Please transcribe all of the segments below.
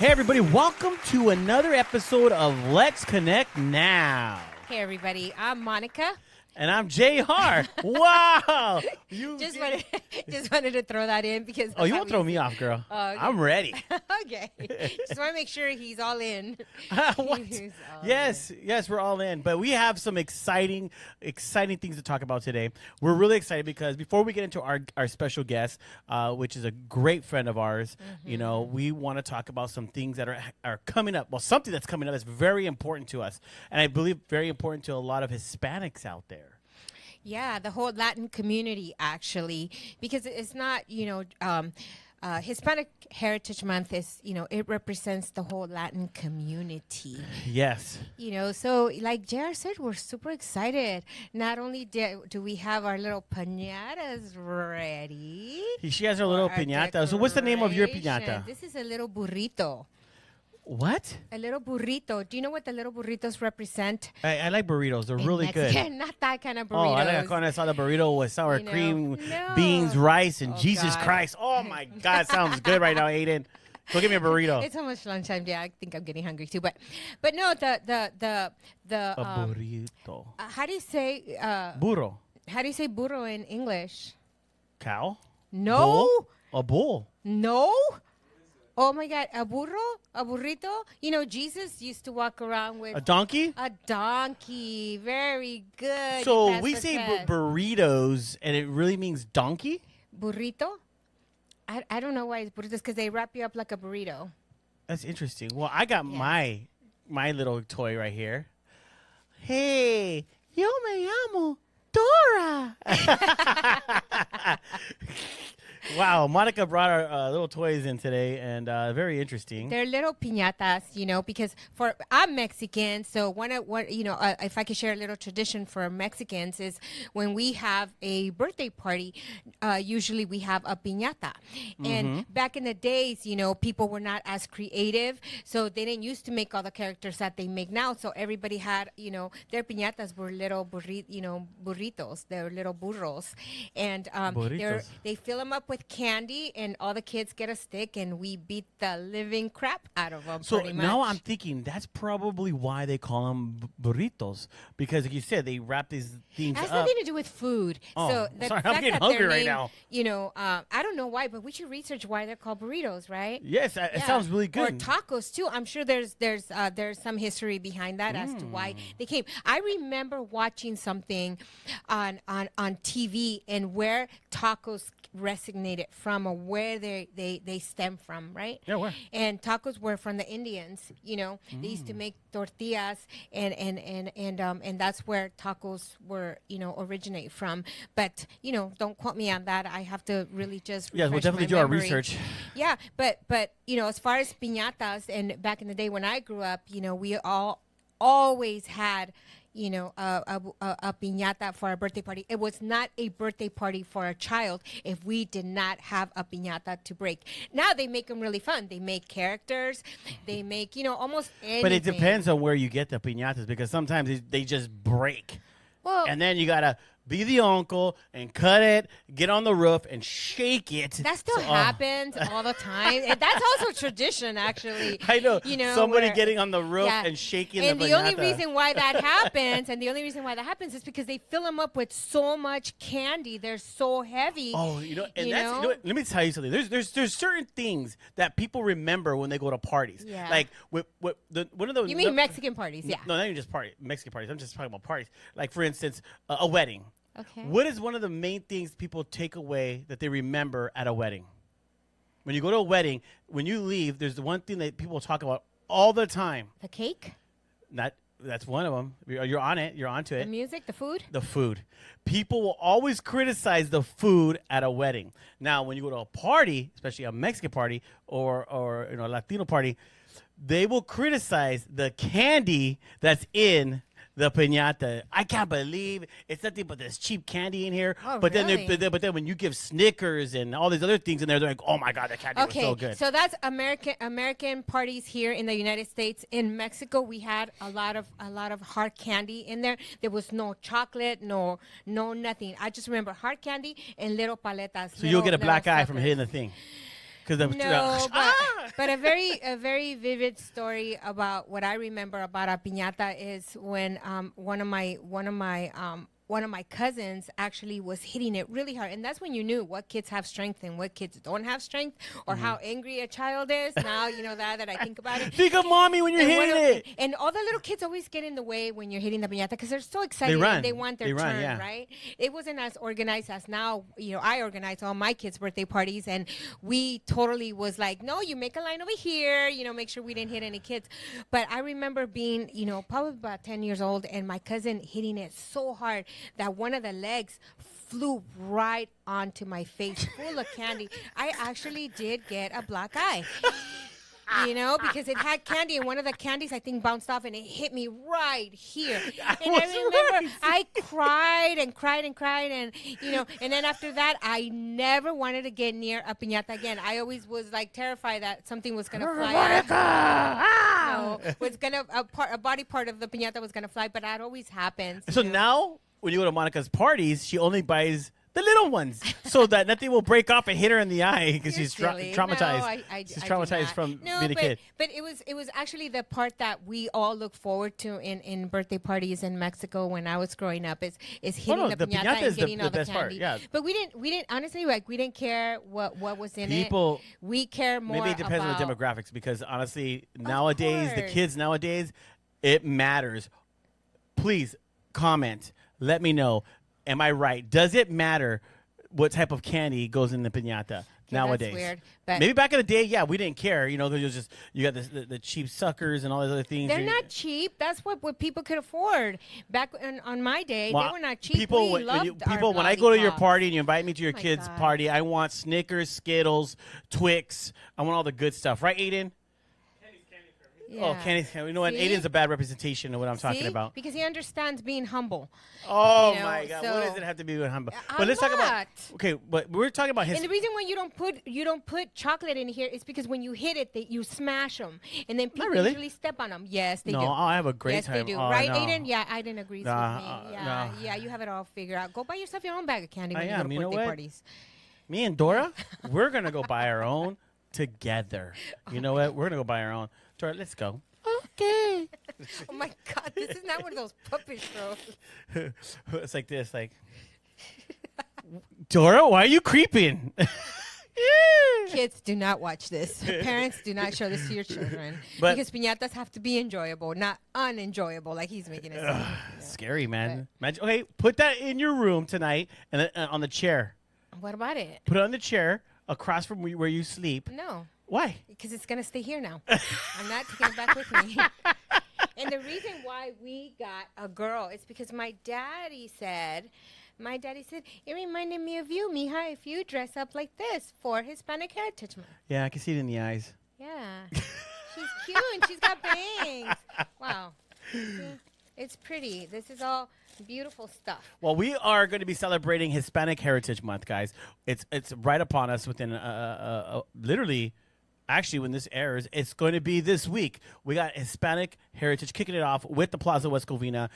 Hey, everybody, welcome to another episode of Let's Connect Now. Hey, everybody. I'm Monica. And I'm JR. Wow. Just wanted to throw that in because... Oh, you won't throw me off, girl. Okay. I'm ready. Okay. Just want to make sure he's all in. What? Yes, we're all in. But we have some exciting things to talk about today. We're really excited because before we get into our special guest, which is a great friend of ours, you know, we want to talk about some things that are coming up. Well, something that's coming up that's very important to us. And I believe very important to a lot of Hispanics out there. Yeah, the whole Latin community, actually, because it's not, Hispanic Heritage Month is, it represents the whole Latin community. Yes. So like JR said, we're super excited. Not only do we have our little piñatas ready. She has her little piñata. So what's the name of your piñata? This is a little burrito. What? A little burrito. Do you know what the little burritos represent? I like burritos. They're really Mexican, good. Not that kind of burritos. Oh, I like when I saw the burrito with sour cream, No. beans, rice, and Jesus God. Christ. Oh, my God. Sounds good right now, Aiden. Go get me a burrito. It's almost lunchtime. Yeah, I think I'm getting hungry too. But no, the a burrito. how do you say Burro. How do you say burro in English? Cow? No. Bull? A bull. No. Oh my God, a burro, a burrito. Jesus used to walk around with A donkey? a donkey. Very good. So we say burritos, and it really means donkey? Burrito. I don't know why it's burritos, because they wrap you up like a burrito. That's interesting. Well, I got my little toy right here. Hey, yo me llamo Dora. Wow, Monica brought our little toys in today, and very interesting. They're little piñatas, because I'm Mexican, so if I could share a little tradition for Mexicans is when we have a birthday party, usually we have a piñata. And back in the days, people were not as creative, so they didn't used to make all the characters that they make now. So everybody had, their piñatas were little burritos. They're little burros, and they fill them up with candy, and all the kids get a stick, and we beat the living crap out of them. So pretty now much. I'm thinking that's probably why they call them burritos, because like you said, they wrap these things It has up. nothing to do with food. Oh, so the sorry, I'm fact getting that hungry they're right named, now. I don't know why, but we should research why they're called burritos, right? Yes, it sounds really good. Or tacos too. I'm sure there's some history behind that as to why they came. I remember watching something on TV and where tacos resonated from, or where they stem from, right? Yeah, where? And tacos were from the Indians. They used to make tortillas, and that's where tacos were, originate from. But don't quote me on that. I have to really just Yeah, we'll refresh definitely my do our memory. research. Yeah, but as far as piñatas, and back in the day when I grew up, we always had a piñata for a birthday party. It was not a birthday party for a child if we did not have a piñata to break. Now they make them really fun. They make characters. They make, almost anything. But it depends on where you get the piñatas, because sometimes they just break. Well, And then you got to be the uncle and cut it, get on the roof and shake it. that still happens all the time. And that's also tradition, actually. I know. Somebody where- getting on the roof Yeah. and shaking and the the only piñata. reason why that happens, is because they fill them up with so much candy. They're so heavy. Oh, let me tell you something. There's certain things that people remember when they go to parties. Yeah. Like one of the You mean Mexican parties? Yeah. No, not even just Mexican parties. I'm just talking about parties. Like, for instance, a wedding. Okay. What is one of the main things people take away that they remember at a wedding? When you go to a wedding, when you leave, there's the one thing that people talk about all the time. The cake? That's one of them. You're on it. You're onto it. The music? The food? The food. People will always criticize the food at a wedding. Now, when you go to a party, especially a Mexican party or a Latino party, they will criticize the candy that's in the piñata. I can't believe it's nothing but this cheap candy in here. Oh, but really? then when you give Snickers and all these other things in there, they're like, oh my God, that candy was so good. So that's American parties here in the United States. In Mexico, we had a lot of hard candy in there. There was no chocolate, no nothing. I just remember hard candy and little paletas. So you'll get a black eye from hitting the thing. No, but a very vivid story about what I remember about a piñata is when one of my cousins actually was hitting it really hard, and that's when you knew what kids have strength and what kids don't have strength, or how angry a child is. Now you know that I think about it. Think of mommy when you're hitting it. And all the little kids always get in the way when you're hitting the piñata because they're so excited and they want their turn, right? It wasn't as organized as now. You know, I organize all my kids' birthday parties, and we totally was like, no, you make a line over here. You know, make sure we didn't hit any kids. But I remember being, you know, probably about 10 years old, and my cousin hitting it so hard that one of the legs flew right onto my face, full of candy. I actually did get a black eye, you know, because it had candy, and one of the candies I think bounced off, and it hit me right here. And I remember I cried and cried and cried, and you know, and then after that, I never wanted to get near a piñata again. I always was like terrified that something was gonna fly out. No, was gonna a body part of the piñata was gonna fly, but that always happens. So now, when you go to Monica's parties, she only buys the little ones so that nothing will break off and hit her in the eye because she's traumatized. No, she's traumatized from being a kid. But it was actually the part that we all look forward to in birthday parties in Mexico when I was growing up is hitting the piñata and getting all the candy. Part, yeah. But we didn't honestly, like, we didn't care what was in it. We care more. Maybe it depends on the demographics, because honestly, nowadays the kids nowadays, it matters. Please comment. Let me know. Am I right? Does it matter what type of candy goes in the piñata nowadays? That's weird. But maybe back in the day, yeah, we didn't care. You know, there was just, you got the cheap suckers and all those other things. They're not cheap. That's what people could afford. Back on my day, they were not cheap. When I go to your party and you invite me to your kids' party, I want Snickers, Skittles, Twix. I want all the good stuff. Right, Aiden? Yeah. Oh, candy. You know what? Aiden's a bad representation of what I'm talking about. Because he understands being humble. Oh, you know, my God. What does it have to be with humble? But let's talk about. Okay, but we're talking about his. And the reason why you don't put chocolate in here is because when you hit it, you smash them, and then people usually step on them. Yes, they do. No, I have a great time. Yes, they do. Right, Aiden? Yeah, Aiden agrees with me. Yeah, you have it all figured out. Go buy yourself your own bag of candy when you go to birthday parties. Me and Dora, we're gonna go buy our own together. You know what? We're gonna go buy our own. Dora, let's go. Okay. Oh my God, this is not one of those puppet shows. It's like this, like, Dora, why are you creeping? Kids, do not watch this. Parents, do not show this to your children. Because piñatas have to be enjoyable, not unenjoyable, like he's making it sound. Scary, man. Imagine, okay, put that in your room tonight and on the chair. What about it? Put it on the chair across from where you sleep. No. Why? Because it's going to stay here now. I'm not taking it back with me. And the reason why we got a girl is because my daddy said, it reminded me of you, mija, if you dress up like this for Hispanic Heritage Month. Yeah, I can see it in the eyes. Yeah. She's cute and she's got bangs. Wow. It's pretty. This is all beautiful stuff. Well, we are going to be celebrating Hispanic Heritage Month, guys. It's right upon us within literally. Actually, when this airs, it's going to be this week. We got Hispanic Heritage kicking it off with the Plaza West Covina,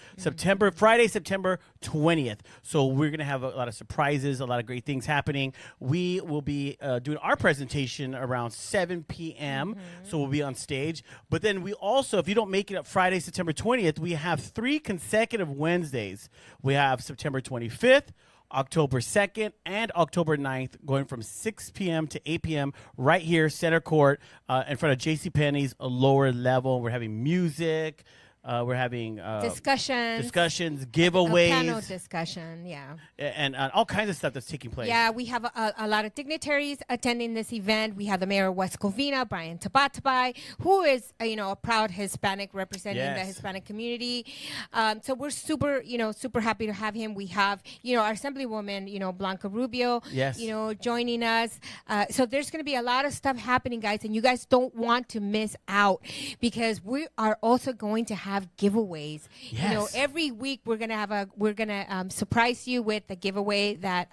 Friday, September 20th. So we're going to have a lot of surprises, a lot of great things happening. We will be doing our presentation around 7 p.m., so we'll be on stage. But then we also, if you don't make it up Friday, September 20th, we have 3 consecutive Wednesdays. We have September 25th, October 2nd, and October 9th, going from 6 p.m. to 8 p.m. right here, center court, in front of JCPenney's lower level. We're having music. We're having discussions, giveaways. A panel discussion, yeah. And all kinds of stuff that's taking place. Yeah, we have a lot of dignitaries attending this event. We have the mayor of West Covina, Brian Tabatabai, who is, a proud Hispanic representing the Hispanic community. So we're super happy to have him. We have, our Assemblywoman, Blanca Rubio, joining us. So there's going to be a lot of stuff happening, guys, and you guys don't want to miss out because we are also going to have have giveaways. Yes. You know, every week we're gonna surprise you with a giveaway that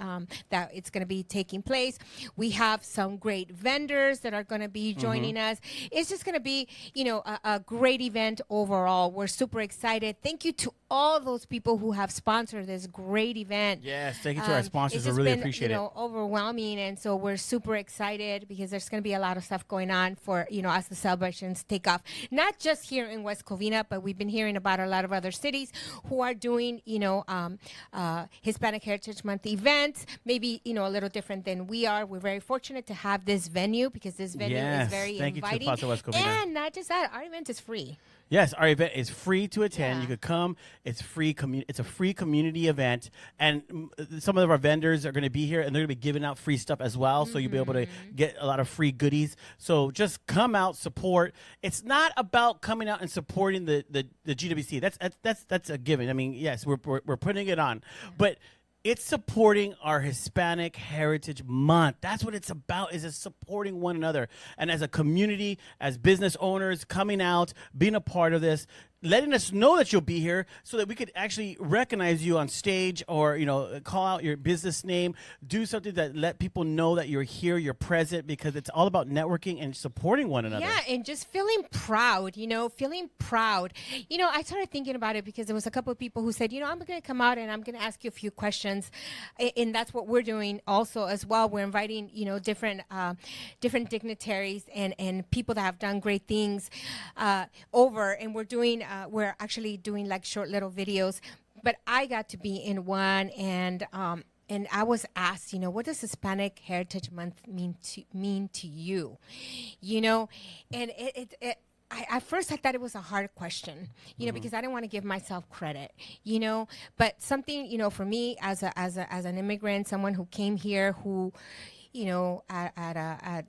it's gonna be taking place. We have some great vendors that are gonna be joining us. It's just gonna be, you know, a great event overall. We're super excited. Thank you to all those people who have sponsored this great event. Yes, thank you to our sponsors. We really appreciate it. Overwhelming, and so we're super excited because there's going to be a lot of stuff going on for, you know, as the celebrations take off. Not just here in West Covina, but we've been hearing about a lot of other cities who are doing, you know, Hispanic Heritage Month events. Maybe, you know, a little different than we are. We're very fortunate to have this venue because this venue is very thank inviting. You to Plaza West Covina. And not just that, our event is free. Yes, our event is free to attend. Yeah. You could come. It's free. It's a free community event, and some of our vendors are going to be here, and they're going to be giving out free stuff as well. So you'll be able to get a lot of free goodies. So just come out, support. It's not about coming out and supporting the GWC. That's a given. I mean, yes, we're putting it on, but it's supporting our Hispanic Heritage Month. That's what it's about, is it's supporting one another. And as a community, as business owners, coming out, being a part of this, letting us know that you'll be here so that we could actually recognize you on stage, or, you know, call out your business name, do something that let people know that you're here, you're present, because it's all about networking and supporting one another. Yeah, and just feeling proud, you know, feeling proud. You know, I started thinking about it because there was a couple of people who said, you know, I'm going to come out and I'm going to ask you a few questions. And that's what we're doing also as well. We're inviting, you know, different dignitaries and people that have done great things over, and we're actually doing like short little videos. But I got to be in one, and I was asked, you know, what does Hispanic Heritage Month mean to you? You know, and at first I thought it was a hard question, you know, because I didn't want to give myself credit, you know, but something, you know, for me as an immigrant, someone who came here, who, you know, at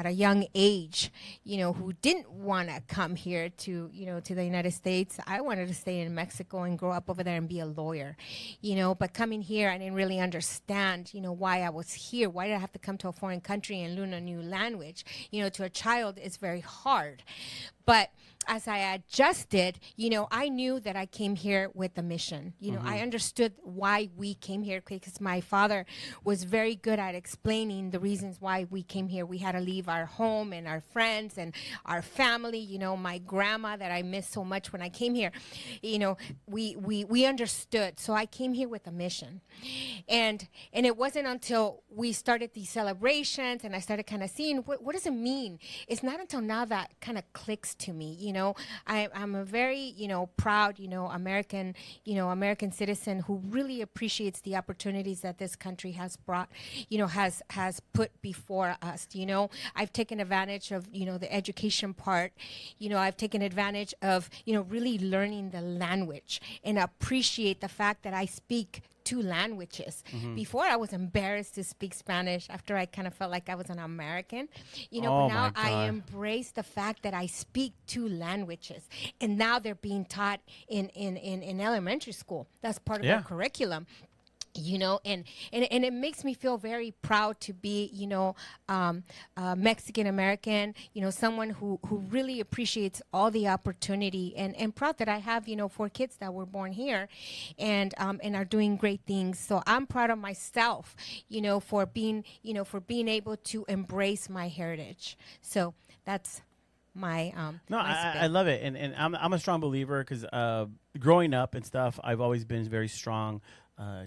a young age, you know, who didn't want to come here to, you know, to the United States. I wanted to stay in Mexico and grow up over there and be a lawyer, you know, but coming here, I didn't really understand, you know, why I was here. Why did I have to come to a foreign country and learn a new language? You know, to a child, it's very hard. But as I adjusted, you know, I knew that I came here with a mission. You know, I understood why we came here, because my father was very good at explaining the reasons why we came here. We had to leave our home and our friends and our family. You know, my grandma that I missed so much when I came here. You know, we understood. So I came here with a mission. And it wasn't until we started these celebrations and I started kind of seeing what does it mean? It's not until now that kind of clicks to me. You know, I'm a very, you know, proud, you know, American citizen who really appreciates the opportunities that this country has brought, you know, has put before us. You know, I've taken advantage of, you know, the education part. You know, I've taken advantage of, you know, really learning the language and appreciate the fact that I speak 2 languages. Before, I was embarrassed to speak Spanish after I kind of felt like I was an American, you know, but now I embrace the fact that I speak 2 languages, and now they're being taught in elementary school. That's part of our curriculum. You know, and it makes me feel very proud to be, you know, Mexican American, you know, someone who really appreciates all the opportunity, and proud that I have, you know, 4 kids that were born here and are doing great things. So I'm proud of myself, you know, for being able to embrace my heritage. So that's my I love it, and I'm a strong believer, because growing up and stuff, I've always been very strong.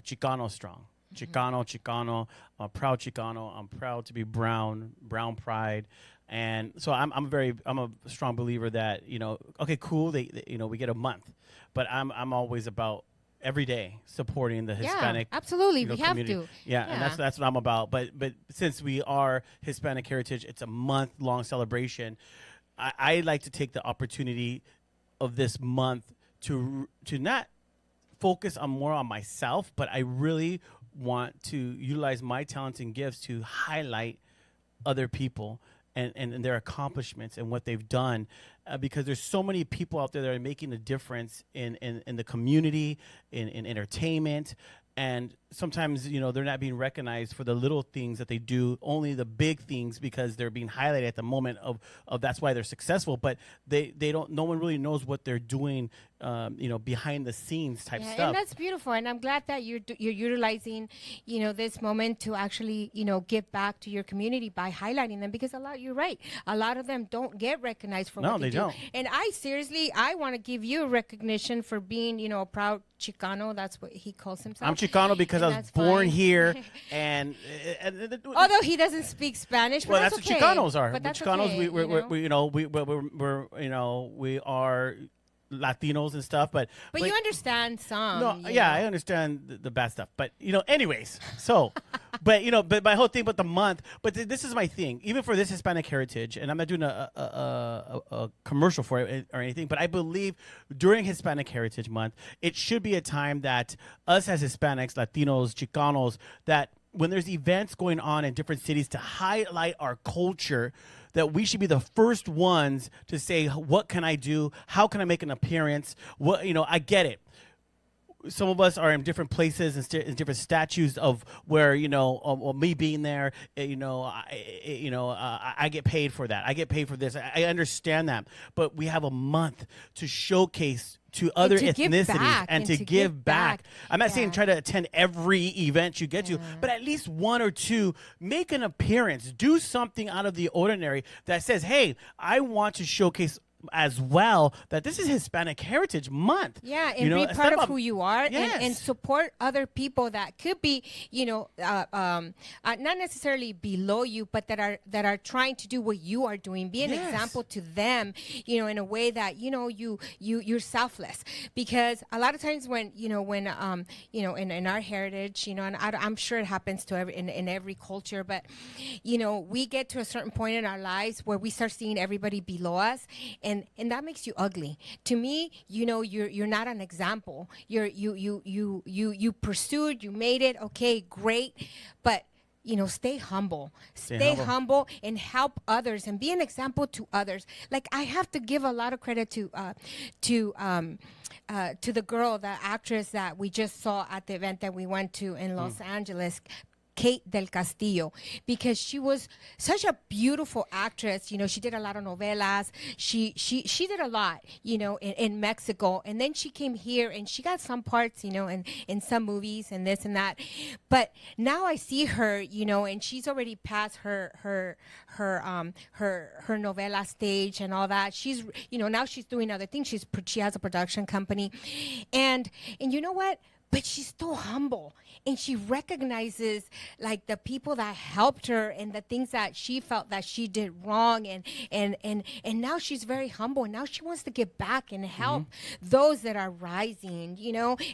Chicano strong. Chicano. I'm a proud Chicano. I'm proud to be brown pride. And so I'm a strong believer that, you know, okay, cool, they you know, we get a month, but I'm always about every day supporting the Hispanic. Yeah, absolutely, you know, we community. Have to. Yeah, and that's what I'm about. But since we are Hispanic Heritage, it's a month-long celebration. I like to take the opportunity of this month to not focus more on myself, but I really want to utilize my talents and gifts to highlight other people and their accomplishments and what they've done, because there's so many people out there that are making a difference in the community, in entertainment, and sometimes they're not being recognized for the little things that they do, only the big things, because they're being highlighted at the moment of that's why they're successful, but they don't, no one really knows what they're doing behind the scenes type stuff. And that's beautiful, and I'm glad that you're utilizing this moment to actually give back to your community by highlighting them, because you're right, a lot of them don't get recognized for what they do. Don't. And I want to give you recognition for being a proud Chicano. That's what he calls himself. I'm Chicano because I was born here, and although he doesn't speak Spanish, well, that's what okay. Chicanos are. But that's Chicanos, okay, we are Latinos and stuff, but you understand some. No, yeah, I understand the bad stuff, but anyways. So, but my whole thing about the month. But this is my thing, even for this Hispanic heritage, and I'm not doing a commercial for it or anything, but I believe during Hispanic Heritage Month, it should be a time that us as Hispanics, Latinos, Chicanos, that when there's events going on in different cities to highlight our culture, that we should be the first ones to say, what can I do? How can I make an appearance? What, I get it. Some of us are in different places and in different statues of where, me being there, I get paid for that. I get paid for this. I understand that. But we have a month to showcase to other ethnicities and to give back. I'm not saying try to attend every event you get to, but at least one or two, make an appearance, do something out of the ordinary that says, hey, I want to showcase as well that this is Hispanic Heritage Month. Yeah, and be part of who you are, and support other people that could be, not necessarily below you, but that are trying to do what you are doing. Be an example to them, in a way that you're selfless. Because a lot of times when in our heritage, and I'm sure it happens to in every culture, but we get to a certain point in our lives where we start seeing everybody below us, and that makes you ugly. To me, you're not an example. You pursued, you made it, okay, great, but stay humble. Stay humble and help others and be an example to others. Like, I have to give a lot of credit to the girl, the actress that we just saw at the event that we went to in Los Angeles, Kate del Castillo, because she was such a beautiful actress. She did a lot of novelas. She did a lot, in Mexico. And then she came here and she got some parts, in some movies and this and that. But now I see her, and she's already past her novela stage and all that. She's, now she's doing other things. She has a production company. And you know what? But she's so humble, and she recognizes like the people that helped her and the things that she felt that she did wrong, and now she's very humble, and now she wants to give back and help those that are rising,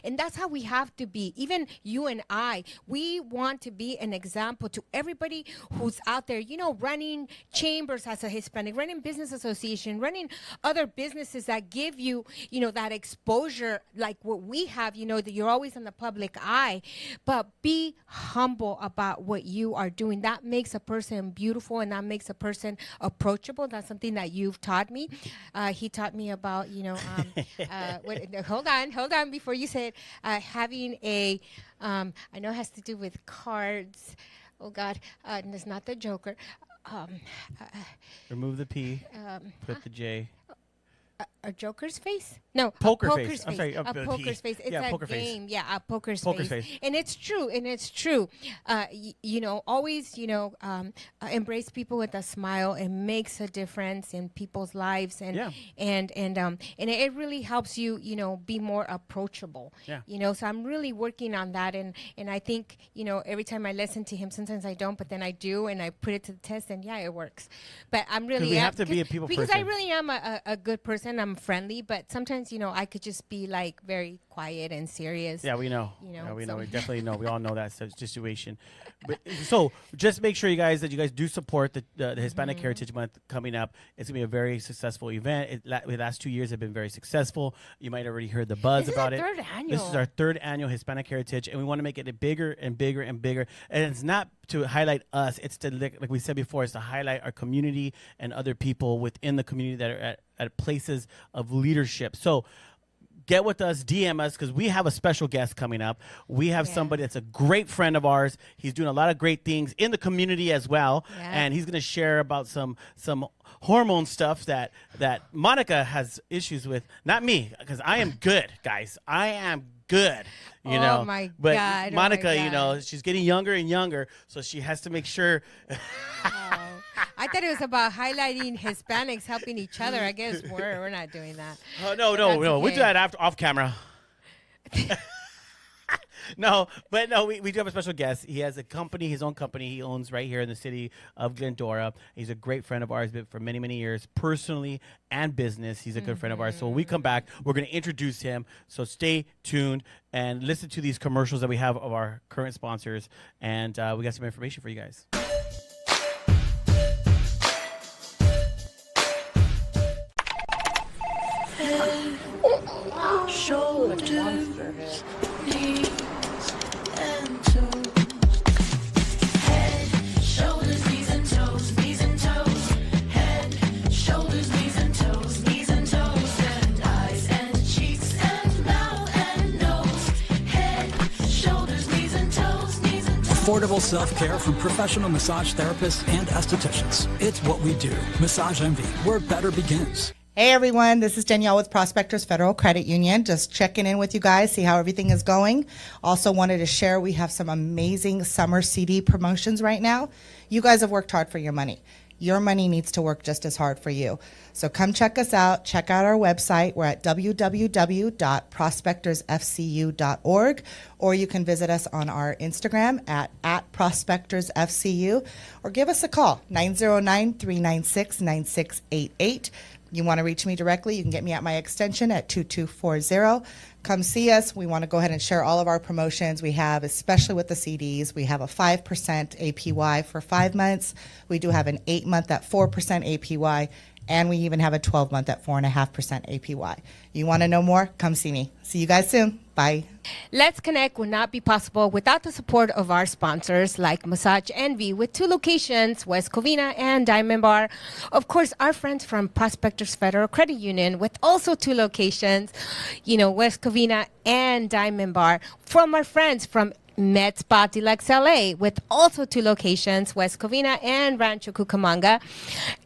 and that's how we have to be. Even you and I, we want to be an example to everybody who's out there, running chambers as a Hispanic, running business association, running other businesses that give you, that exposure like what we have, that you're always in the public eye, but be humble about what you are doing. That makes a person beautiful, and that makes a person approachable. That's something that you've taught me. He taught me about, hold on before you say it, having a, I know it has to do with cards. Oh God, and it's not the Joker. Remove the P, put the J. A Joker's face? No, poker's a face. Poker's I'm face. sorry, A poker's face. It's a poker game. face. Yeah, a poker's face. And it's true. Always, embrace people with a smile. It makes a difference in people's lives, and it really helps you, be more approachable. Yeah. So I'm really working on that, and I think, every time I listen to him, sometimes I don't, but then I do, and I put it to the test, and it works. But I'm really we have to be a people because person. I really am a good person. I'm friendly, but sometimes I could just be like very quiet and serious. Yeah, we know. We so. know. We definitely know. We all know that situation. But so just make sure you guys do support the Hispanic Heritage Month coming up. It's gonna be a very successful event. The last 2 years have been very successful. You might have already heard the buzz about it. This is our third annual Hispanic Heritage, and we want to make it bigger and bigger and bigger. And it's not to highlight us. It's to, like we said before, it's to highlight our community and other people within the community that are at places of leadership. So get with us, DM us, because we have a special guest coming up. We have somebody that's a great friend of ours. He's doing a lot of great things in the community as well, and he's going to share about some hormone stuff that Monica has issues with. Not me, because I am good, guys. I am good. You know, oh my but God, Monica, you know, she's getting younger and younger, so she has to make sure. I thought it was about highlighting Hispanics helping each other. I guess we're not doing that. Oh, no. Okay. We do that off camera. No, we do have a special guest. He has a company, his own company he owns right here in the city of Glendora. He's a great friend of ours for many, many years, personally and business. He's a good friend of ours. So when we come back, we're going to introduce him. So stay tuned and listen to these commercials that we have of our current sponsors. And we got some information for you guys. Shoulders, knees, and toes. Head, shoulders, knees, and toes. Knees and toes. Head, shoulders, knees, and toes. Knees and toes. And eyes and cheeks and mouth and nose. Head, shoulders, knees, and toes. Knees and toes. Affordable self-care from professional massage therapists and estheticians. It's what we do. Massage Envy, where better begins. Hey everyone, this is Danielle with Prospectors Federal Credit Union. Just checking in with you guys, see how everything is going. Also wanted to share we have some amazing summer CD promotions right now. You guys have worked hard for your money. Your money needs to work just as hard for you. So come check us out. Check out our website. We're at www.prospectorsfcu.org, or you can visit us on our Instagram at prospectorsfcu, or give us a call, 909-396-9688. You want to reach me directly, you can get me at my extension at 2240. Come see us. We want to go ahead and share all of our promotions we have, especially with the CDs. We have a 5% APY for 5 months. We do have an 8-month at 4% APY, and we even have a 12-month at 4.5% APY. You want to know more? Come see me. See you guys soon. Bye. Let's Connect would not be possible without the support of our sponsors like Massage Envy with 2 locations, West Covina and Diamond Bar. Of course, our friends from Prospectors Federal Credit Union with also 2 locations, West Covina and Diamond Bar. From our friends from Med Spa Deluxe LA with also 2 locations, West Covina and Rancho Cucamonga.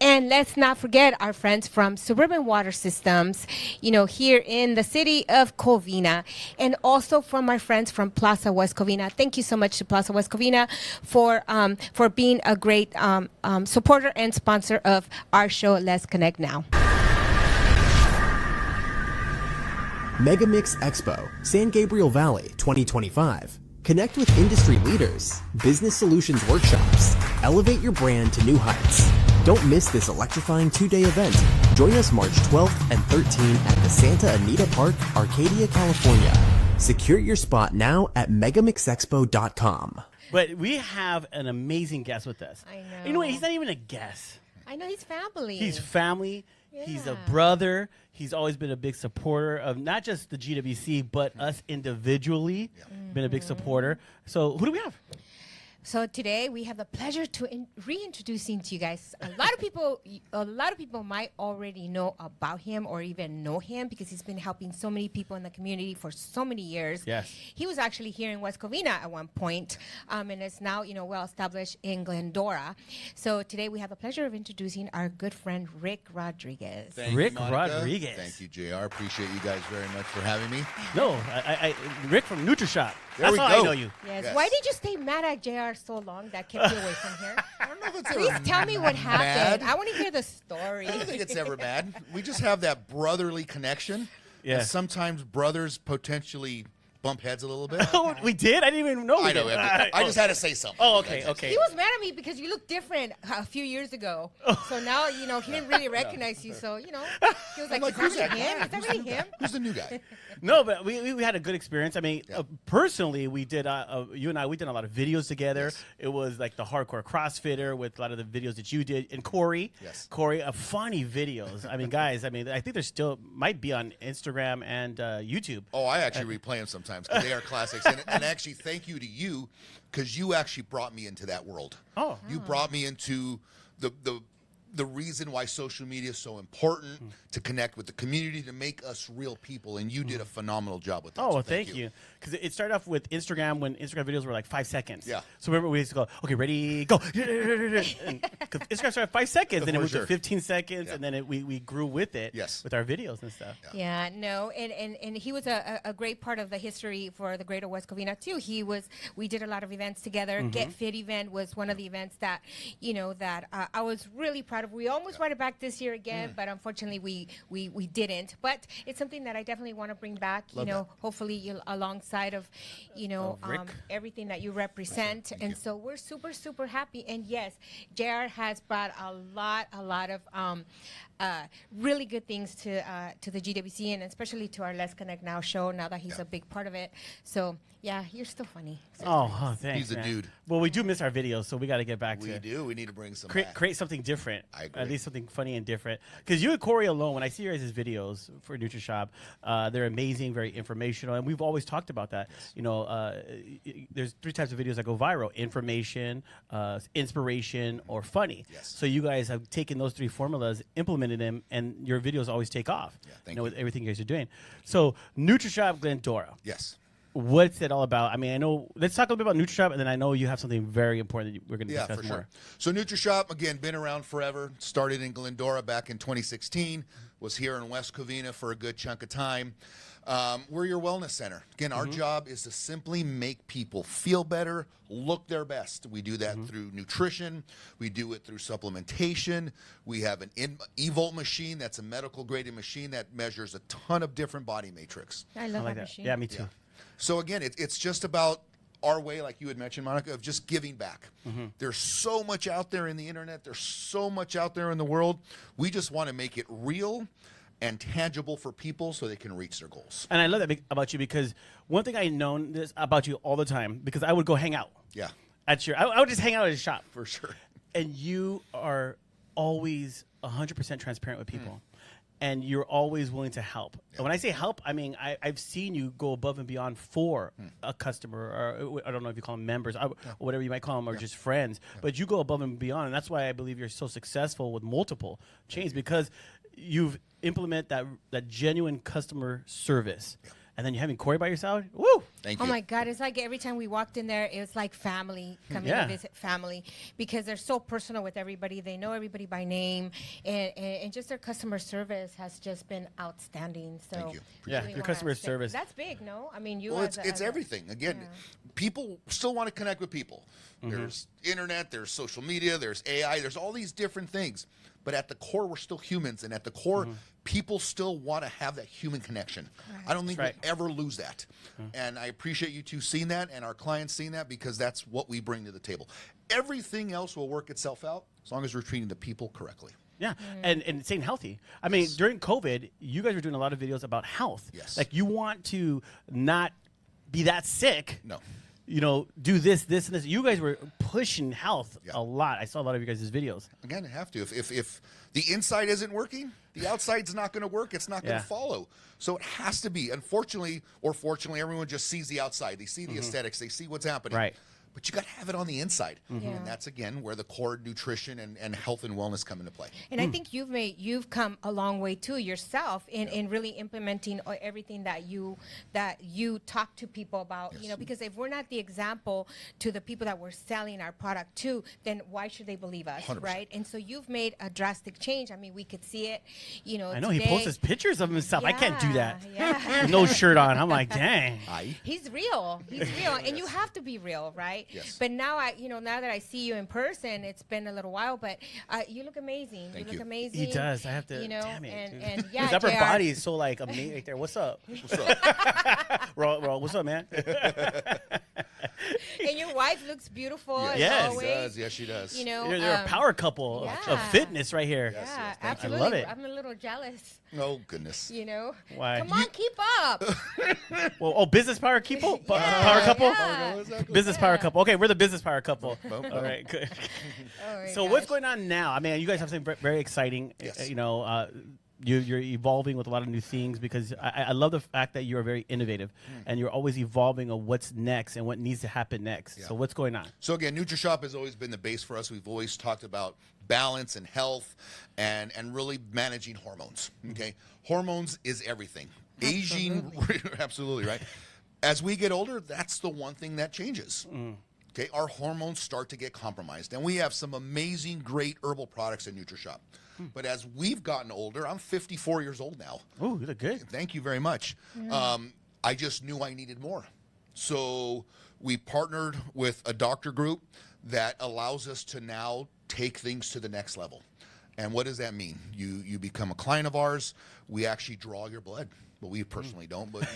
And let's not forget our friends from Suburban Water Systems, here in the city of Covina. And also from our friends from Plaza West Covina. Thank you so much to Plaza West Covina for being a great supporter and sponsor of our show, Let's Connect Now. Megamix Expo, San Gabriel Valley 2025. Connect with industry leaders, business solutions workshops, elevate your brand to new heights. Don't miss this electrifying 2-day event. Join us March 12th and 13th at the Santa Anita Park, Arcadia, California. Secure your spot now at megamixexpo.com. But we have an amazing guest with us. I know. You know what? He's not even a guest. I know, he's family. He's family. Yeah. He's a brother. He's always been a big supporter of not just the GWC, but us individually. Been a big supporter. So who do we have? So today we have the pleasure to reintroducing to you guys. A lot of people might already know about him or even know him because he's been helping so many people in the community for so many years. Yes. He was actually here in West Covina at one point, and is now well established in Glendora. So today we have the pleasure of introducing our good friend Rick Rodriguez. Thank you, Rick Monica. Rodriguez. Thank you, JR. Appreciate you guys very much for having me. No, I Rick from Nutrishop. There That's we how go. I know you. Yes. Yes. Why did you stay mad at JR so long that kept you away from here? I don't know if it's Please ever tell me what happened. mad. I want to hear the story. I don't think it's ever bad. We just have that brotherly connection. Yeah. And sometimes brothers potentially bump heads a little bit. Oh, we did? I didn't even know we I know. did. I just had to say something. Oh, okay, okay. He was mad at me because you look different a few years ago. So now, he didn't really recognize you. So, he was like, like, is that really him? Is that really him? Who's the new guy? No, but we had a good experience. I mean, personally, we did, you and I, we did a lot of videos together. Yes. It was like the hardcore CrossFitter with a lot of the videos that you did. And Corey, Yes. Funny videos. I mean, guys, I think they're still, might be on Instagram and YouTube. Oh, I actually replay them sometimes because they are classics. And actually, thank you to you because you actually brought me into that world. Oh. You brought me into the the reason why social media is so important to connect with the community, to make us real people. And you did a phenomenal job with that. Oh, so well, thank you. Because it started off with Instagram when Instagram videos were like 5 seconds. Yeah. So remember we used to go, okay, ready, go. Because Instagram started at 5 seconds, then it For moved sure. to 15 seconds, Yeah. and then we grew with it. Yes. With our videos and stuff. Yeah, no, and he was a great part of the history for the Greater West Covina too. We did a lot of events together. Get Fit event was one of the events that I was really proud of. We almost brought it back this year again, but unfortunately we didn't. But it's something that I definitely want to bring back. Hopefully alongside of Rick. everything that you represent. And so we're super happy. And yes, JR has brought a lot of really good things to the GWC, and especially to our Let's Connect Now show, now that he's a big part of it. So yeah, you're still funny. Thanks. He's a man. dude. Well, we do miss our videos, so we got to get back We to do. We need to bring some back. create something different. I agree. At least something funny and different. Because you and Corey alone, when I see your guys' videos for Nutrishop, they're amazing, very informational, and we've always talked about that. There's 3 types of videos that go viral: information, inspiration, or funny. Yes. So you guys have taken those 3 formulas, implemented them, and your videos always take off. Yeah, thank with you. everything you guys are doing. So Nutrishop Glendora. Yes. What's it all about? I mean, I know. Let's talk a little bit about Nutrishop, and then I know you have something very important that we're going to Yeah, discuss for more. sure. So Nutrishop, again, been around forever. Started in Glendora back in 2016. Was here in West Covina for a good chunk of time. We're your wellness center. Again, our job is to simply make people feel better, look their best. We do that through nutrition. We do it through supplementation. We have an eVolt machine. That's a medical graded machine that measures a ton of different body matrix. I love I like that that. machine. Yeah, me too. Yeah. So again, it's just about our way, like you had mentioned, Monica, of just giving back. There's so much out there in the internet. There's so much out there in the world. We just want to make it real and tangible for people so they can reach their goals. And I love that about you, because one thing I know this about you all the time, because I would go hang out Yeah, at I would just hang out at a shop, for sure. and you are always 100% transparent with people. And you're always willing to help. And when I say help, I mean I've seen you go above and beyond for a customer, or I don't know if you call them members, or whatever you might call them, or just friends. But you go above and beyond, and that's why I believe you're so successful with multiple chains, because you've implemented that genuine customer service. And then you're having Corey by your side. Woo! Thank Oh you. my God, it's like every time we walked in there, it was like family coming Yeah. to visit family, because they're so personal with everybody. They know everybody by name, and just their customer service has just been outstanding. So Thank you. Yeah, really your wanna customer say- service. That's big, no? I mean, you. Well, as it's a- everything. Again, people still want to connect with people. There's internet, there's social media, there's AI, there's all these different things. But at the core, we're still humans. And at the core, people still want to have that human connection. I don't think That's we'll ever lose that. And I appreciate you two seeing that and our clients seeing that, because that's what we bring to the table. Everything else will work itself out as long as we're treating the people correctly. Yeah, and staying healthy. I mean, during COVID, you guys were doing a lot of videos about health. Yes. Like, you want to not be that sick. No. Do this, and this. You guys were pushing health Yeah. a lot. I saw a lot of you guys' videos. Again, I have to. If the inside isn't working, the outside's not going to work. It's not going Yeah. to follow. So it has to be. Unfortunately, or fortunately, everyone just sees the outside. They see the aesthetics. They see what's happening. Right. But you got to have it on the inside. Yeah. And that's, again, where the core nutrition and health and wellness come into play. And I think you've come a long way too yourself in really implementing everything that you talk to people about. Because if we're not the example to the people that we're selling our product to, then why should they believe us, 100%. right? And so you've made a drastic change. I mean, we could see it. I know he today. posts his pictures of himself. I can't do that. Yeah. With no shirt on. I'm like, dang. He's real. He's real, and you have to be real, right? Yes. But now now that I see you in person, it's been a little while, but you look amazing. Thank you look you. amazing. He does. I have to. Damn it, and, dude. and yeah, His upper JR. body is so like amazing right there. What's up? What's up? Raw, what's up, man? And your wife looks beautiful as Yes. She always. does. Yes, she does. They're a power couple of yeah. fitness right here. Yes, Yeah, yes, thank you. absolutely. I love it. I'm a little jealous. Oh, goodness. Why? Come on, keep up. Well, business power couple? Yeah, Power couple? yeah. Business power couple. Okay, we're the business power couple. Boom, boom. All right, good. Oh my So what's gosh. going on now? I mean, you guys have something very exciting. Yes. you're evolving with a lot of new things because I love the fact that you're very innovative and you're always evolving on what's next and what needs to happen next. Yeah. So what's going on? So again, Nutrishop has always been the base for us. We've always talked about balance and health and really managing hormones. Okay, hormones is everything. Aging, absolutely right. As we get older, that's the one thing that changes. Okay, our hormones start to get compromised, and we have some amazing, great herbal products at Nutrishop. But as we've gotten older, I'm 54 years old now. Oh, you look good. Thank you very much. I just knew I needed more. So we partnered with a doctor group that allows us to now take things to the next level. And what does that mean? You become a client of ours. We actually draw your blood. Well, we personally don't, but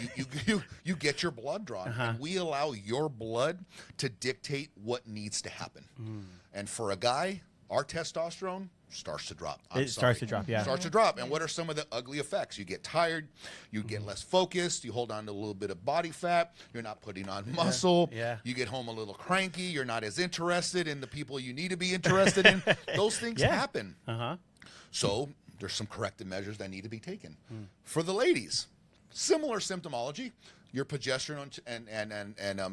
you get your blood drawn. And we allow your blood to dictate what needs to happen. And for a guy, our testosterone starts to drop. Starts to drop, yeah. Starts to drop. And what are some of the ugly effects? You get tired, you get less focused, you hold on to a little bit of body fat, you're not putting on muscle, Yeah. you get home a little cranky, you're not as interested in the people you need to be interested in. Those things happen. So there's some corrective measures that need to be taken. For the ladies, similar symptomology. Your progesterone and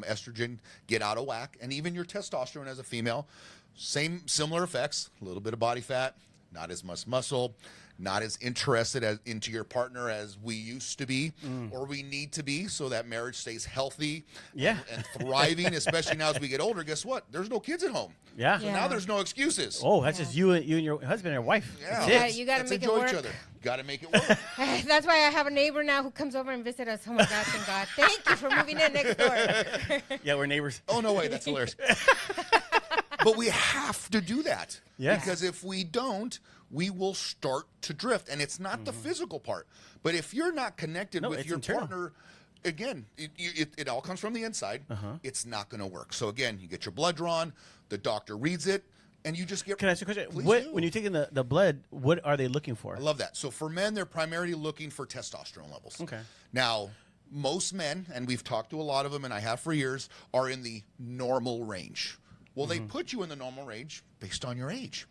estrogen get out of whack, and even your testosterone as a female, similar effects. A little bit of body fat, not as much muscle, not as interested into your partner as we used to be or we need to be, so that marriage stays healthy and thriving. Especially now as we get older, guess what? There's no kids at home. Yeah. So now there's no excuses. Oh, that's just you and your husband and your wife. Yeah. That's it. You gotta Let's make it enjoy work. each other. Got to make it work. That's why I have a neighbor now who comes over and visits us. Oh my God, thank God. Thank you for moving in next door. Yeah, we're neighbors. Oh, no way. That's hilarious. But we have to do that. Yes. Because if we don't, we will start to drift. And it's not the physical part. But if you're not connected with it's your internal. partner, again, it all comes from the inside. It's not going to work. So, again, you get your blood drawn. The doctor reads it. And you just get. Can I ask you a question? Please do. When you're taking the blood, what are they looking for? I love that. So for men, they're primarily looking for testosterone levels. Okay. Now, most men, and we've talked to a lot of them, and I have for years, are in the normal range. Well, they put you in the normal range based on your age.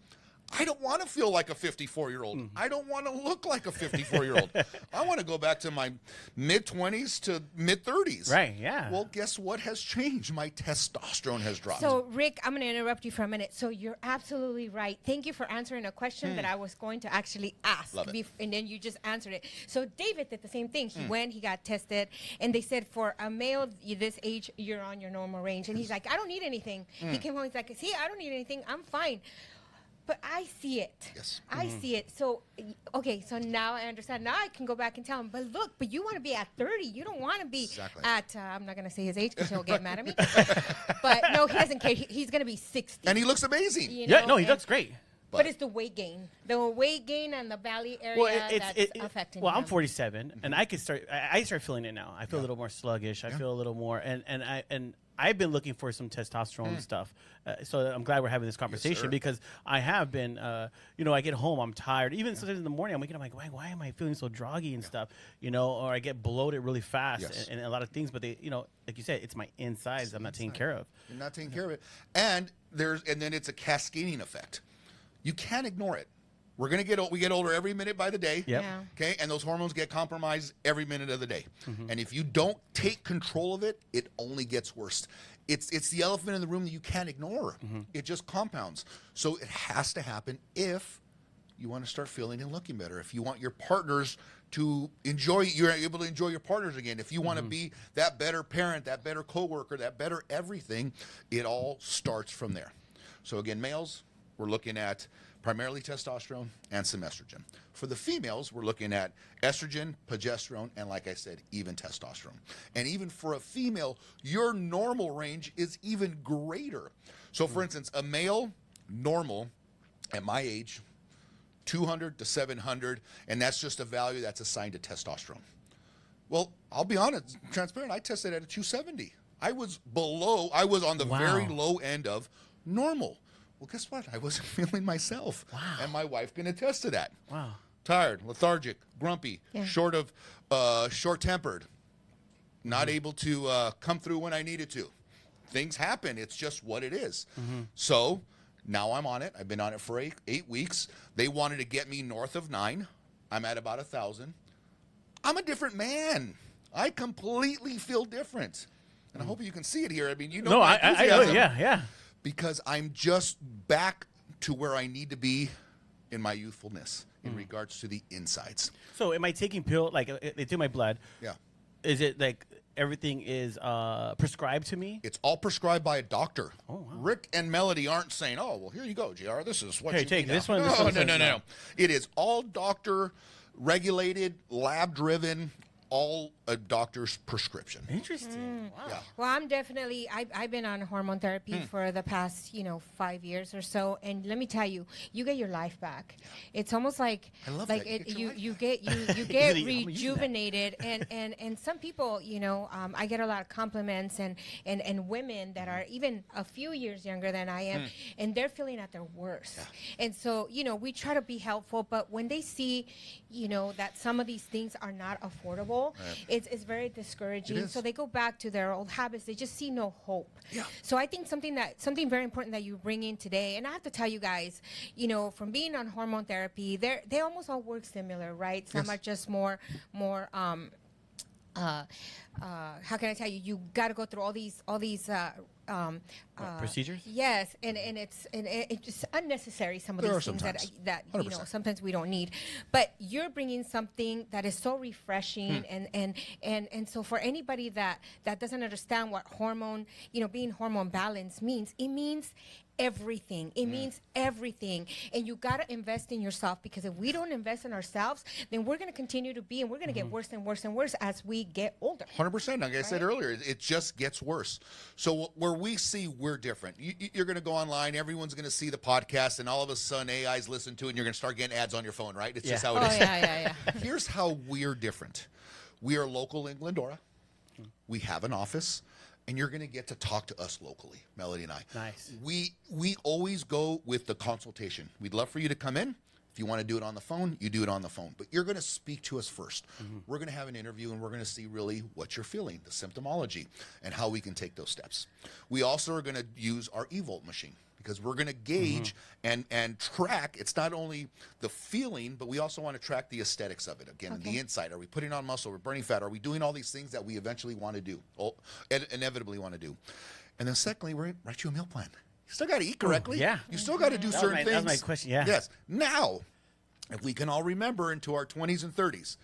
I don't want to feel like a 54-year-old. I don't want to look like a 54-year-old. I want to go back to my mid-20s to mid-30s. Right, yeah. Well, guess what has changed? My testosterone has dropped. So, Rick, I'm going to interrupt you for a minute. So, you're absolutely right. Thank you for answering a question that I was going to actually ask. Love it. And then you just answered it. So, David did the same thing. He went, he got tested, and they said, for a male this age, you're on your normal range. And he's like, I don't need anything. He came home, he's like, see, I don't need anything. I'm fine. But I see it. Yes. I see it. So, okay, so now I understand. Now I can go back and tell him, but look, but you want to be at 30. You don't want to be Exactly. at, I'm not going to say his age because he'll get mad at me. But no, he doesn't care. He's going to be 60. And he looks amazing. you Yeah, know, no, he and- looks great. But it's the weight gain. The weight gain and the belly area that's affecting Well, him. I'm 47, and I start feeling it now. I feel a little more sluggish. I feel a little more, and I've been looking for some testosterone stuff. So I'm glad we're having this conversation sir. because I have been, I get home, I'm tired. Even sometimes in the morning, I'm waking up, I'm like, why am I feeling so droggy and stuff? Or I get bloated really fast Yes. and a lot of things. But they, like you said, it's my insides I'm not taking care of. You're not taking care of it. And then it's a cascading effect. You can't ignore it. We get older every minute by the day. Yep. Yeah. Okay, and those hormones get compromised every minute of the day. And if you don't take control of it, it only gets worse. It's the elephant in the room that you can't ignore. It just compounds. So it has to happen if you want to start feeling and looking better. If you want your partners to enjoy, you're able to enjoy your partners again. If you want to be that better parent, that better coworker, that better everything, it all starts from there. So again, males, we're looking at primarily testosterone and some estrogen. For the females, we're looking at estrogen, progesterone, and like I said, even testosterone. And even for a female, your normal range is even greater. So for instance, a male normal at my age, 200 to 700, and that's just a value that's assigned to testosterone. Well, I'll be honest, transparent, I tested at a 270. I was on the very low end of normal. Well, guess what? I wasn't feeling myself. Wow. And my wife can attest to that. Wow. Tired, lethargic, grumpy, Yeah. short-tempered, not able to come through when I needed to. Things happen. It's just what it is. So now I'm on it. I've been on it for eight weeks. They wanted to get me north of 9. I'm at about 1,000. I'm a different man. I completely feel different. And I hope you can see it here. I mean, you know, No, my I enthusiasm. yeah. Because I'm just back to where I need to be in my youthfulness in regards to the insides. So am I taking pill, like it's in my blood? Yeah. Is it like everything is prescribed to me? It's all prescribed by a doctor. Oh, wow. Rick and Melody aren't saying, "Oh, well, here you go, JR. This is what Hey, you take need this now." one, No, this one, no, this no, one. no. It is all doctor regulated, lab driven, all a doctor's prescription. Interesting. Wow. Yeah. Well, I'm definitely, I've been on hormone therapy for the past, 5 years or so. And let me tell you, you get your life back. It's almost like, I love like that. you get you get I'm gonna use that. rejuvenated. And some people, I get a lot of compliments and women that are even a few years younger than I am, and they're feeling at their worst. And so, we try to be helpful, but when they see, that some of these things are not affordable, it's very discouraging. It is. So they go back to their old habits. They just see no hope. Yeah. So I think something very important that you bring in today, and I have to tell you guys, from being on hormone therapy, they almost all work similar, right? Some Yes. are just more how can I tell you? You got to go through all these procedures? Yes, and it's just unnecessary. Some of There these are things sometimes. that 100%. sometimes we don't need. But you're bringing something that is so refreshing, and so for anybody that doesn't understand what hormone, being hormone balanced means, it means everything. It means everything. And you got to invest in yourself, because if we don't invest in ourselves, then we're going to continue to be, and we're going to get worse and worse and worse as we get older. 100%. Like I said earlier, it just gets worse. So where we see we're different, you're going to go online, everyone's going to see the podcast, and all of a sudden AI's listen to it, and you're going to start getting ads on your phone, right? It's just how it is. Yeah. Here's how we're different. We are local in Glendora. We have an office, and you're going to get to talk to us locally, Melody and I. Nice. We always go with the consultation. We'd love for you to come in. If you want to do it on the phone, you do it on the phone. But you're going to speak to us first. We're going to have an interview, and we're going to see really what you're feeling, the symptomology, and how we can take those steps. We also are going to use our eVolt machine, because we're going to gauge and track. It's not only the feeling, but we also want to track the aesthetics of it. Again, the inside. Are we putting on muscle? Are we burning fat? Are we doing all these things that we eventually want to do, inevitably want to do? And then secondly, we're going to write you a meal plan. You still got to eat correctly. yeah. You still got to do certain things. That was my question, yeah. Yes. Now, if we can all remember into our 20s and 30s,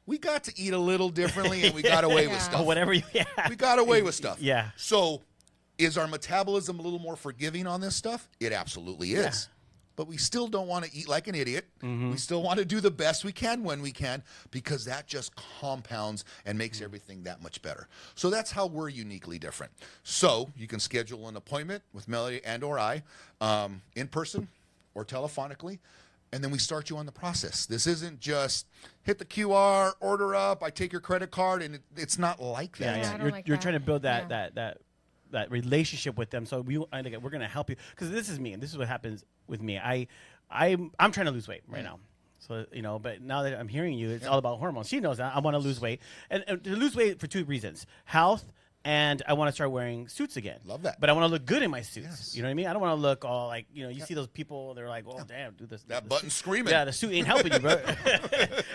we got to eat a little differently, and we got away with stuff. Or whatever We got away with stuff. Yeah. So is our metabolism a little more forgiving on this stuff? It absolutely is. But we still don't want to eat like an idiot. We still want to do the best we can when we can, because that just compounds and makes everything that much better. So that's how we're uniquely different. So you can schedule an appointment with Melody and or I in person or telephonically, and then we start you on the process. This isn't just hit the QR, order up, I take your credit card, and it's not like that. I don't You're, like you're that. trying to build that Yeah. that relationship with them. So we're going to help you, because this is me, and this is what happens with me. I'm trying to lose weight right now. So, but now that I'm hearing you, it's all about hormones. She knows that I want to lose weight, and to lose weight for two reasons: health, and I want to start wearing suits again. Love that. But I want to look good in my suits. Yes. You know what I mean? I don't want to look all like, you see those people, they're like, oh, damn, do this. That the button suit- screaming. Yeah, the suit ain't helping you, bro.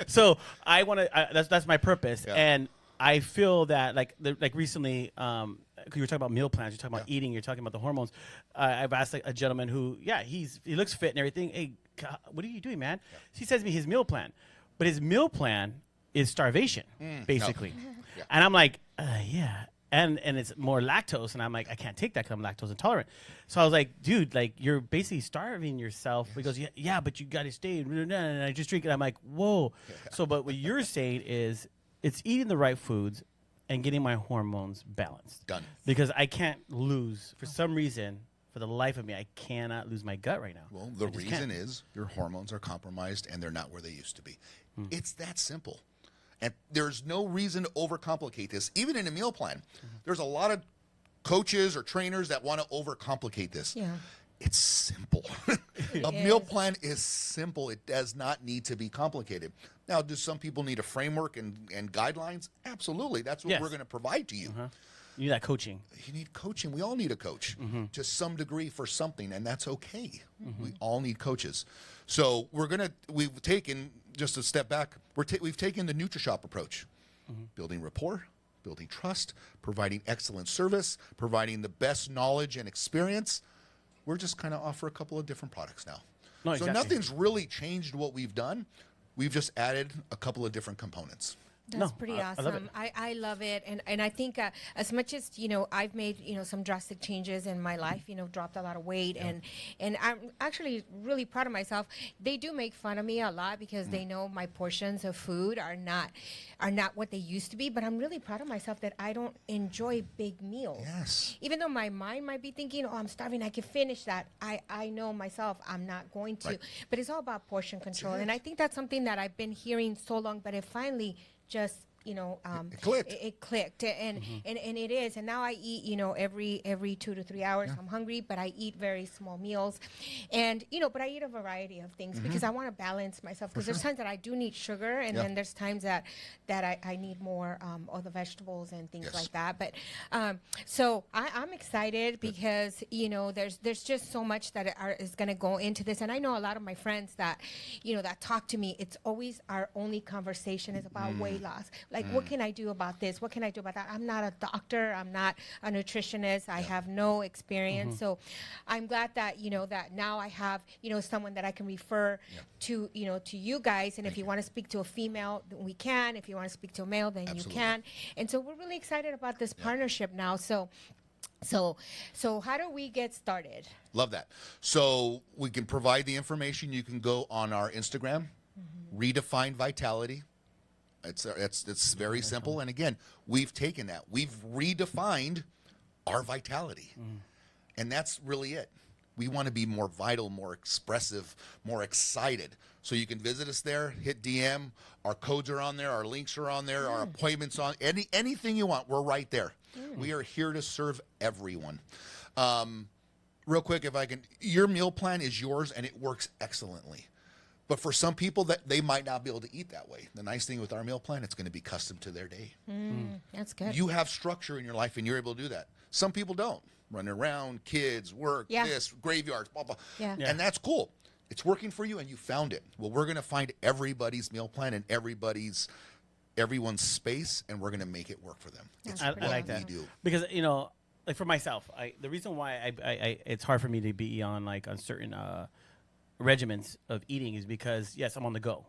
So I want to, that's my purpose. Yeah. And I feel that like recently, because you were talking about meal plans, you're talking about eating, you're talking about the hormones. I've asked like a gentleman who, he looks fit and everything. Hey, God, what are you doing, man? He says to me his meal plan, but his meal plan is starvation, basically. Yeah. And I'm like, yeah. And it's more lactose, and I'm like, I can't take that because I'm lactose intolerant. So I was like, dude, like you're basically starving yourself. He goes, yeah, but you got to stay. And I just drink it. I'm like, whoa. So, but what you're saying is, it's eating the right foods and getting my hormones balanced. Done. Because I can't lose, for some reason, for the life of me, I cannot lose my gut right now. Well, the I just reason can't. is your hormones are compromised and they're not where they used to be. It's that simple. And there's no reason to overcomplicate this. Even in a meal plan, there's a lot of coaches or trainers that want to overcomplicate this. Yeah. It's simple. A meal plan is simple. It does not need to be complicated. Now, do some people need a framework and guidelines? Absolutely. That's what Yes. we're going to provide to you. You need that coaching. You need coaching. We all need a coach to some degree for something, and that's okay. We all need coaches. So we've taken, just a step back, we've taken the Nutrishop approach, building rapport, building trust, providing excellent service, providing the best knowledge and experience. We're just kind of offer a couple of different products now. No, So exactly. nothing's really changed what we've done. We've just added a couple of different components. That's pretty I love awesome. it. I love it. And I think as much as, I've made, some drastic changes in my life, dropped a lot of weight. And I'm actually really proud of myself. They do make fun of me a lot because they know my portions of food are not what they used to be. But I'm really proud of myself that I don't enjoy big meals. Yes. Even though my mind might be thinking, oh, I'm starving, I can finish that. I know myself I'm not going to. Right. But it's all about portion control. And I think that's something that I've been hearing so long, but it finally just It clicked. It clicked, and it is. And now I eat, every 2 to 3 hours. I'm hungry, but I eat very small meals, and but I eat a variety of things because I want to balance myself. Because there's times that I do need sugar, and then there's times that I need more of the vegetables and things like that. But so I'm excited because there's just so much that is going to go into this, and I know a lot of my friends that that talk to me. It's always our only conversation is about weight loss. Like, what can I do about this? What can I do about that? I'm not a doctor. I'm not a nutritionist. I have no experience. So I'm glad that, that now I have, someone that I can refer to, to you guys. And if you want to speak to a female, then we can. If you want to speak to a male, then you can. And so we're really excited about this partnership now. So how do we get started? Love that. So we can provide the information. You can go on our Instagram, Redefine Vitality. It's very simple. And again, we've taken that. We've redefined our vitality. And that's really it. We want to be more vital, more expressive, more excited. So you can visit us there, hit DM. Our codes are on there. Our links are on there. Our appointments on anything you want. We're right there. We are here to serve everyone. Real quick, if I can, your meal plan is yours and it works excellently. But for some people, that they might not be able to eat that way. The nice thing with our meal plan, it's going to be custom to their day. That's good. You have structure in your life, and you're able to do that. Some people don't. Running around, kids, work, this, graveyards, blah, blah. Yeah. And that's cool. It's working for you, and you found it. Well, we're going to find everybody's meal plan and everyone's space, and we're going to make it work for them. It's I what like that. we do. Because, like for myself, the reason why I it's hard for me to be on certain regimens of eating is because I'm on the go.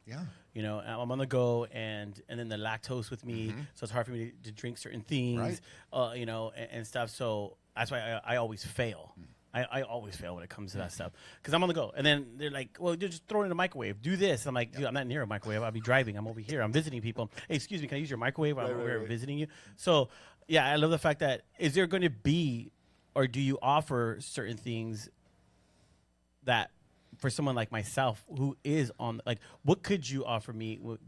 I'm on the go, and then the lactose with me, so it's hard for me to drink certain things, and stuff. So that's why I always fail. I always fail when it comes to that stuff because I'm on the go. And then they're like, well, just throw it in the microwave. Do this. I'm like, dude, I'm not near a microwave. I'll be driving. I'm over here. I'm visiting people. Hey, excuse me, can I use your microwave? I'm over here visiting you. So, I love the fact that is there going to be, or do you offer certain things that for someone like myself who is on, what could you offer me with,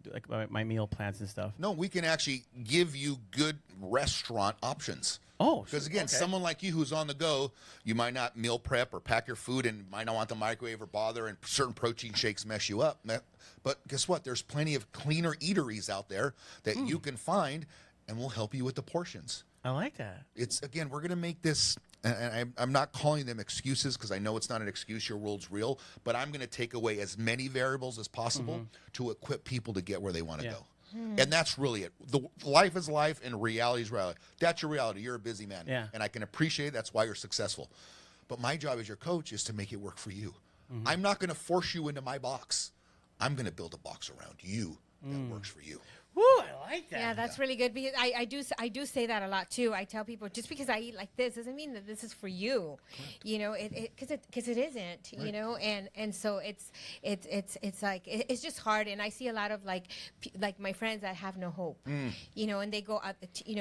my meal plans and stuff? No, we can actually give you good restaurant options. Oh, because again, someone like you who's on the go, you might not meal prep or pack your food and might not want the microwave or bother, and certain protein shakes mess you up. But guess what? There's plenty of cleaner eateries out there that you can find, and we'll help you with the portions. I like that. It's, again, we're going to make this, and I'm not calling them excuses because I know it's not an excuse. Your world's real. But I'm going to take away as many variables as possible to equip people to get where they want to go. And that's really it. Life is life and reality is reality. That's your reality. You're a busy man. And I can appreciate it. That's why you're successful. But my job as your coach is to make it work for you. I'm not going to force you into my box. I'm going to build a box around you that works for you. Woo, I like that. Yeah, that's really good because I do say that a lot too. I tell people just because I eat like this doesn't mean that this is for you, because it isn't, and so it's like it's just hard. And I see a lot of like my friends that have no hope, and they go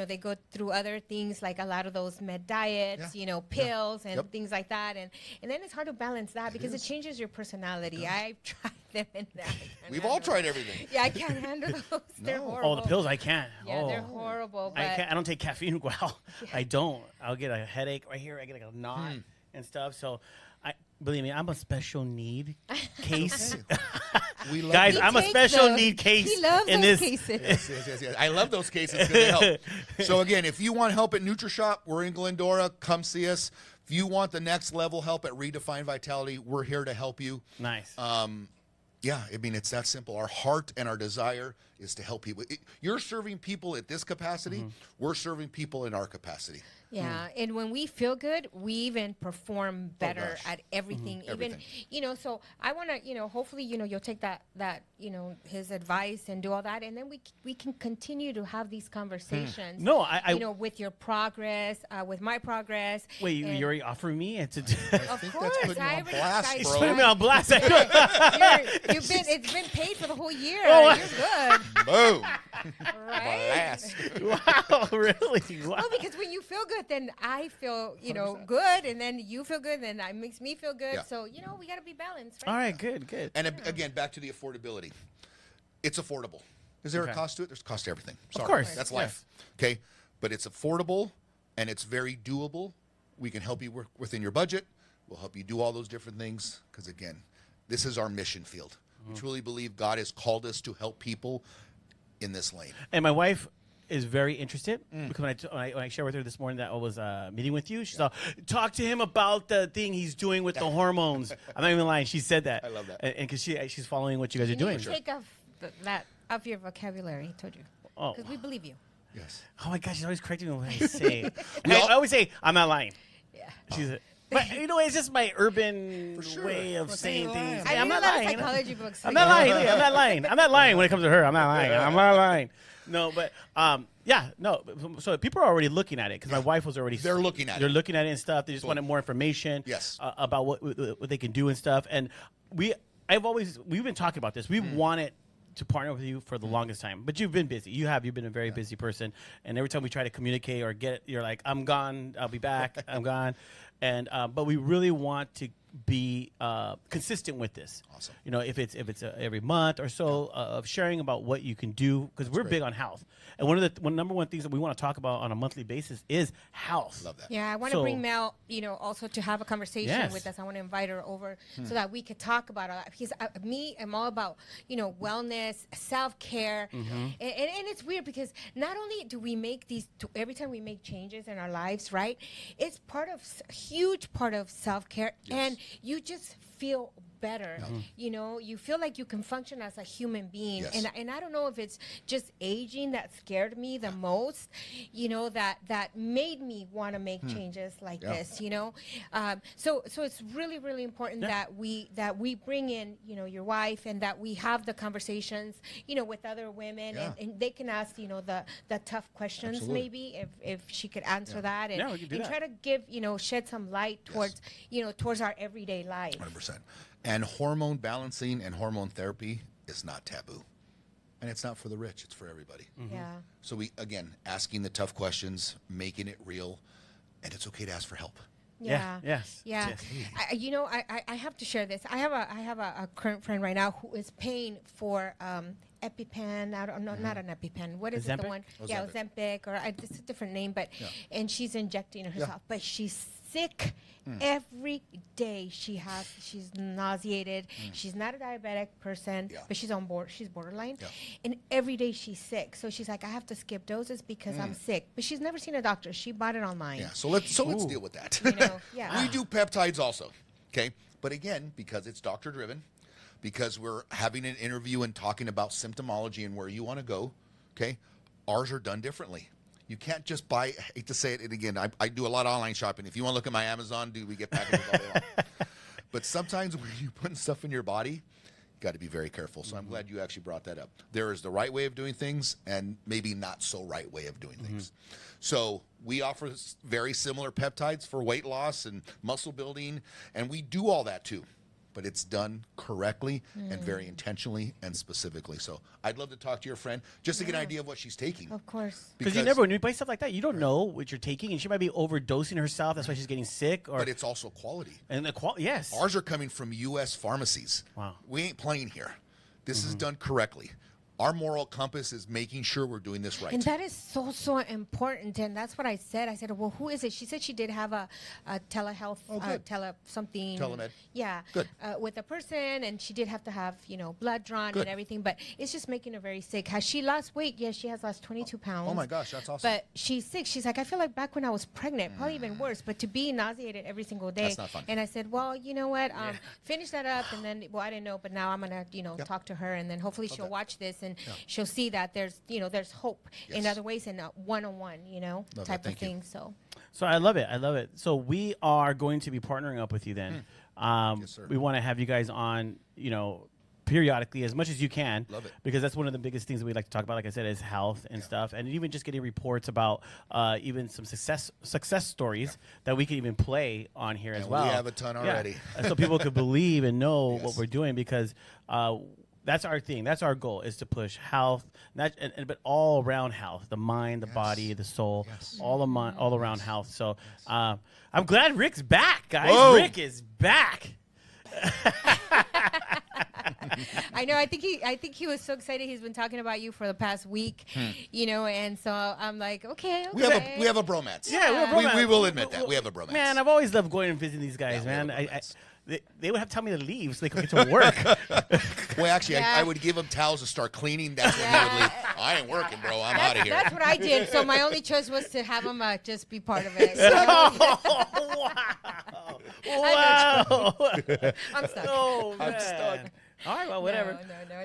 they go through other things like a lot of those med diets, pills and things like that, and then it's hard to balance that because it changes your personality. I've tried them and that. We've all tried everything. Yeah, I can't handle those. They're horrible. Oh, the pills I can't. Yeah, they're horrible. But I don't take caffeine well. I don't. I'll get a headache right here. I get a knot and stuff. So, believe me, I'm a special need case. We love Guys, you. I'm a takes special those. need case He loves in those this. cases. Yes. I love those cases. Good help. So again, if you want help at Nutrishop, we're in Glendora. Come see us. If you want the next level help at Redefine Vitality, we're here to help you. Nice. Yeah, I mean, it's that simple. Our heart and our desire is to help people. You're serving people at this capacity. We're serving people in our capacity. Yeah, and when we feel good, we even perform better gosh. at everything. Everything. Even, so I want to, hopefully, you'll take that, his advice and do all that, and then we can continue to have these conversations. No, I with your progress, with my progress. wait. and- You're already offering me? Of think that's course, putting you on blast, It's bro. putting me on blast. It's been paid for the whole year. Oh. You're good, Boom. right? Blast. Wow, really? Wow. Well, because when you feel good, then I feel, good, and then you feel good, and then it makes me feel good. Yeah. So, we got to be balanced, right? All right, good. And again, back to the affordability. It's affordable. Is there Okay. a cost to it? There's a cost to everything. Sorry. course, That's yes. life. Okay? But it's affordable, and it's very doable. We can help you work within your budget. We'll help you do all those different things. Because, again, this is our mission field. We truly believe God has called us to help people in this lane. And my wife is very interested because when I shared with her this morning that I was meeting with you, she said, talk to him about the thing he's doing with the hormones. I'm not even lying. She said that. I love that. And because she's following what you guys are You doing. need to take off that off your vocabulary. I told you. Oh. Because we believe you. Yes. Oh my gosh, she's always correcting me when I say. We all- I always say I'm not lying. Yeah. She's but it's just my urban sure. way of Not saying saying things. I I'm read not a lot lying. of psychology books. I'm not lying. I'm not lying. I'm not lying when it comes to her. I'm not lying. I'm not lying. No, but no. So people are already looking at it because my wife was already. They're looking at it. They're looking at it and stuff. They just wanted more information. Yes. About what they can do and stuff. And we've been talking about this. We've wanted to partner with you for the longest time, but you've been busy. You've been a very busy person, and every time we try to communicate or you're like, I'm gone. I'll be back. I'm gone. And but we really want to be consistent with this. Awesome. If it's every month or so of sharing about what you can do because we're big on health. And one of the number one things that we want to talk about on a monthly basis is health. Love that. Yeah, I want to So- bring Mel, also to have a conversation Yes. with us. I want to invite her over so that we could talk about all that. Because I'm all about, wellness, self-care. And it's weird because not only do we make every time we make changes in our lives, right? It's a huge part of self-care. Yes. And you just feel better. You feel like you can function as a human being. Yes. And I don't know if it's just aging that scared me the most, that made me want to make changes like Yeah. this, So it's really, really important that we bring in, your wife and that we have the conversations, with other women Yeah. and they can ask, the tough questions Absolutely. maybe if she could answer that and, Yeah, we can do and that. try to give, shed some light towards, towards our everyday life. 100%. And hormone balancing and hormone therapy is not taboo. And it's not for the rich, it's for everybody. Yeah. So we, again, asking the tough questions, making it real, and it's okay to ask for help. Yeah. Yes. Yeah. Yes. I have to share this. I have a current friend right now who is paying for EpiPen. I don't know, not an EpiPen. What is it? The Ozempic? one? Yeah, Ozempic, or it's a different name. But and she's injecting herself, but she's sick every day. She's nauseated. She's not a diabetic person, but she's on board. She's borderline, and every day she's sick. So she's like, I have to skip doses because I'm sick. But she's never seen a doctor. She bought it online. Yeah, so let's deal with that. Yeah. We do peptides also, okay? But again, because it's doctor driven, because we're having an interview and talking about symptomology and where you want to go, okay? Ours are done differently. You can't just buy, I hate to say it, and again, I do a lot of online shopping. If you want to look at my Amazon, we get packages all day long. But sometimes when you're putting stuff in your body, you got to be very careful. So I'm glad you actually brought that up. There is the right way of doing things and maybe not so right way of doing things. So we offer very similar peptides for weight loss and muscle building, and we do all that too. But it's done correctly and very intentionally and specifically. So I'd love to talk to your friend just to get an idea of what she's taking. Of course. Because when you buy stuff like that, you don't know what you're taking, and she might be overdosing herself. That's why she's getting sick. But it's also quality. And the quality, yes. Ours are coming from U.S. pharmacies. Wow. We ain't playing here. This is done correctly. our moral compass is making sure we're doing this right. And that is so important. And that's what I said. I said, well, who is it? She said she did have a telehealth, something. Telemed. Yeah. Good. With a person. And she did have to have, blood drawn and everything. But it's just making her very sick. Has she lost weight? Yes, she has lost 22 pounds. Oh, my gosh. That's awesome. But she's sick. She's like, I feel like back when I was pregnant, probably even worse. But to be nauseated every single day. That's not fun. And I said, well, you know what? Finish that up. And then, I didn't know. But now I'm going to, talk to her. And then hopefully she'll watch this. And she'll see that there's hope in other ways and one-on-one, type of thing. So I love it. I love it. So we are going to be partnering up with you then. Yes, sir. We want to have you guys on, periodically as much as you can. Love it. Because that's one of the biggest things that we like to talk about, like I said, is health and stuff. And even just getting reports about even some success stories that we can even play on here as well. We have a ton already. So people could believe and know what we're doing, because that's our thing. That's our goal, is to push health, but all around health, the mind, the body, the soul, all around health. So I'm glad Rick's back, guys. Whoa. Rick is back. I know. I think he was so excited. He's been talking about you for the past week, and so I'm like, okay. We have a bromance. Yeah, we have a bromance. We will admit that. We have a bromance. Man, I've always loved going and visiting these guys, man. They would have to tell me to leave so they could get to work. Well, actually, I would give him towels to start cleaning. That's when he would leave. I ain't working, bro. I'm out of here. That's what I did. So my only choice was to have him just be part of it. Wow. I'm stuck. Oh, man. I'm stuck. All right, well, whatever.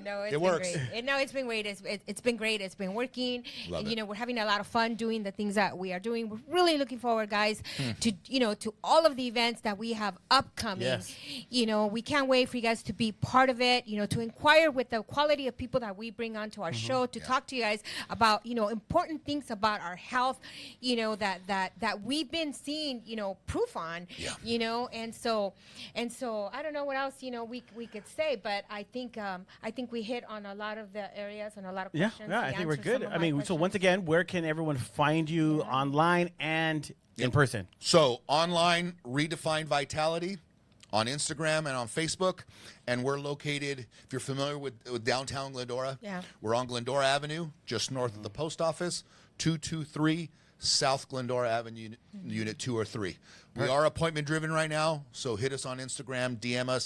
No. It's It works. Great. No, it's been great. It's been great. It's been working. Love it. We're having a lot of fun doing the things that we are doing. We're really looking forward, guys, to all of the events that we have upcoming. Yes. We can't wait for you guys to be part of it. To inquire with the quality of people that we bring onto our show, to talk to you guys about important things about our health. That we've been seeing proof on. Yeah. And so I don't know what else we could say, but I think we hit on a lot of the areas and a lot of questions. Yeah, I think we're answered good. some of I my mean, so questions. once again, where can everyone find you online and in person? So online, Redefine Vitality on Instagram and on Facebook. And we're located, if you're familiar with downtown Glendora, we're on Glendora Avenue, just north of the post office, 223 South Glendora Avenue, Unit 2 or 3. We are appointment driven right now, so hit us on Instagram, DM us.